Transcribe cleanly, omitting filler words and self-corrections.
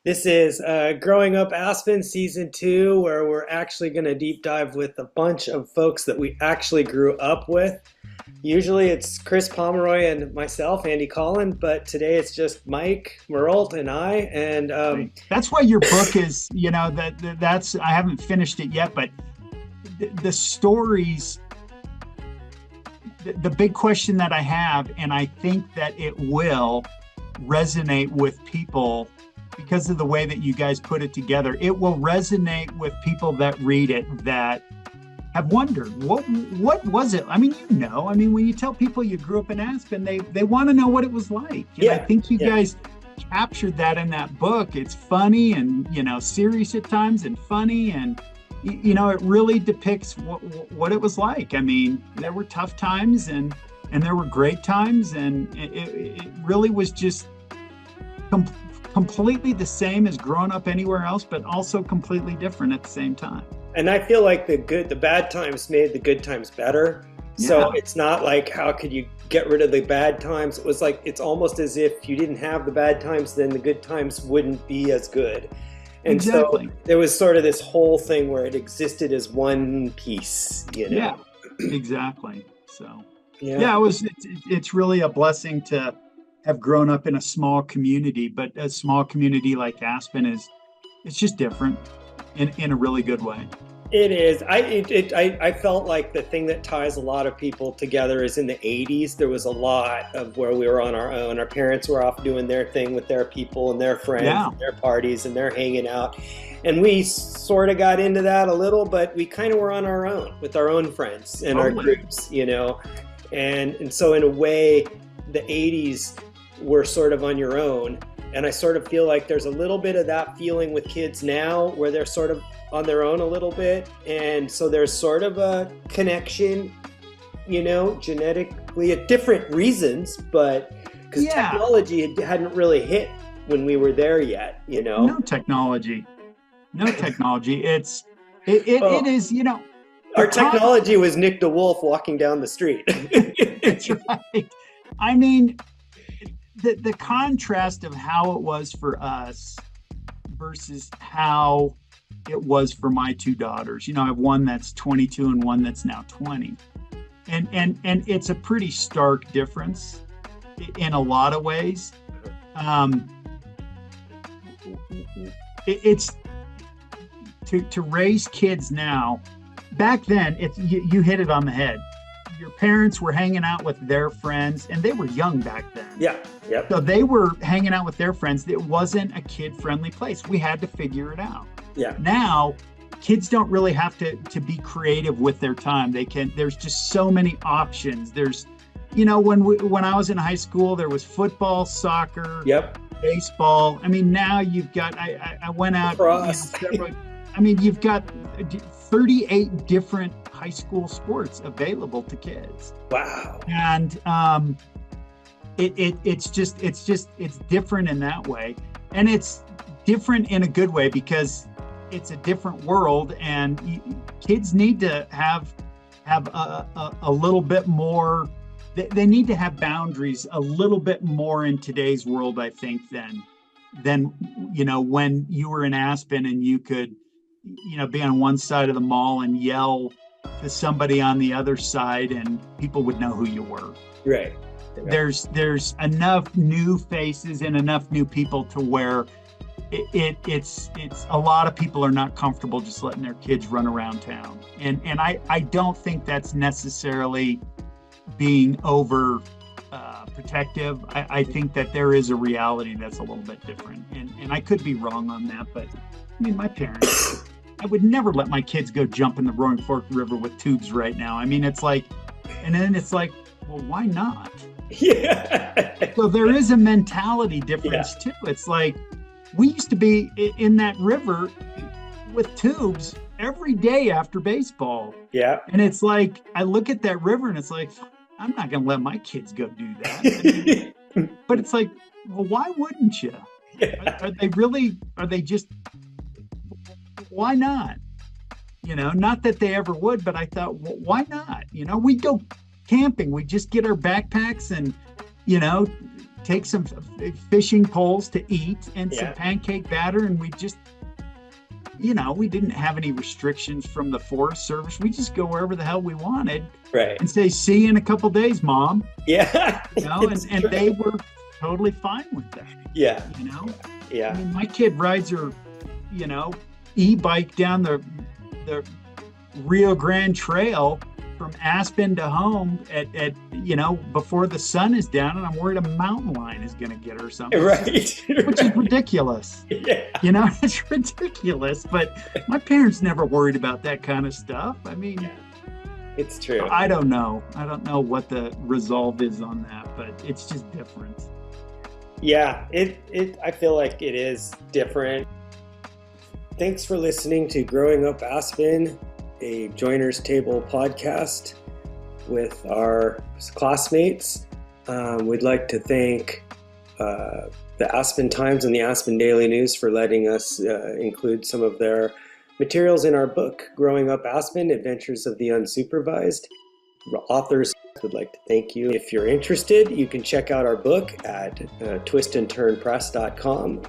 This is Growing Up Aspen Season 2, where we're actually going to deep dive with a bunch of folks that we actually grew up with. Usually it's Chris Pomeroy and myself, Andy Collin, but today it's just Mike Marolt and I. And that's why your book is, that's I haven't finished it yet, but the stories, the big question that I have, and I think that it will resonate with people because of the way that you guys put it together. It will resonate with people that read it that have wondered, what was it? I mean, when you tell people you grew up in Aspen, they want to know what it was like. And I think you guys captured that in that book. It's funny and, serious at times and funny. And, it really depicts what it was like. I mean, there were tough times and there were great times. And it really was just completely the same as growing up anywhere else, but also completely different at the same time. And I feel like the bad times made the good times better. So it's not like, how could you get rid of the bad times? It was like, it's almost as if you didn't have the bad times, then the good times wouldn't be as good. And so there was sort of this whole thing where it existed as one piece, Yeah, exactly. So, it's really a blessing to have grown up in a small community, but a small community like Aspen it's just different in a really good way. It is. I felt like the thing that ties a lot of people together is in the 80s, there was a lot of where we were on our own. Our parents were off doing their thing with their people and their friends and their parties and they're hanging out. And we sort of got into that a little, but we kind of were on our own with our own friends and our groups, And so in a way, the 80s were sort of on your own. And I sort of feel like there's a little bit of that feeling with kids now where they're sort of on their own a little bit. And so there's sort of a connection, genetically at different reasons, but because technology hadn't really hit when we were there yet, No technology. It is, Our technology was Nick DeWolf walking down the street. That's right. I mean, the contrast of how it was for us versus how it was for my two daughters. I have one that's 22 and one that's now 20. And it's a pretty stark difference in a lot of ways. It's to raise kids now. Back then, you hit it on the head. Your parents were hanging out with their friends, and they were young back then. Yeah. Yep. So they were hanging out with their friends. It wasn't a kid-friendly place. We had to figure it out. Yeah. Now, kids don't really have to be creative with their time. There's just so many options. There's, when I was in high school, there was football, soccer, baseball. I mean, now you've got, I went out. You've got 38 different high school sports available to kids. Wow. And it's different in that way. And it's different in a good way because it's a different world and kids need to have a little bit more. They need to have boundaries a little bit more in today's world, I think, than when you were in Aspen and you could be on one side of the mall and yell to somebody on the other side and people would know who you were. Right. There's enough new faces and enough new people to where it's a lot of people are not comfortable just letting their kids run around town. And I don't think that's necessarily being over protective. I think that there is a reality that's a little bit different. And I could be wrong on that, but my parents, I would never let my kids go jump in the Roaring Fork River with tubes right now. It's like, well, why not? Yeah. So there is a mentality difference too. It's like, we used to be in that river with tubes every day after baseball. Yeah. And it's like, I look at that river and it's like, I'm not going to let my kids go do that. But it's like, well, why wouldn't you? Yeah. Are they just, why not? Not that they ever would, but I thought, well, why not? We'd go camping. We just get our backpacks and, take some fishing poles to eat and some Yeah. pancake batter, and we just, we didn't have any restrictions from the Forest Service. We just go wherever the hell we wanted, Right. and say, "See you in a couple days, Mom." Yeah. And they were totally fine with that. Yeah. I mean, my kid rides her, e-bike down the Rio Grande Trail from Aspen to home at before the sun is down, and I'm worried a mountain lion is going to get her or something. Right. Which is ridiculous. Yeah. It's ridiculous. But my parents never worried about that kind of stuff. I mean, it's true. I don't know. I don't know what the resolve is on that, but it's just different. Yeah, I feel like it is different. Thanks for listening to Growing Up Aspen, a Joiner's Table podcast with our classmates. We'd like to thank the Aspen Times and the Aspen Daily News for letting us include some of their materials in our book, Growing Up Aspen, Adventures of the Unsupervised. The authors would like to thank you. If you're interested, you can check out our book at twistandturnpress.com.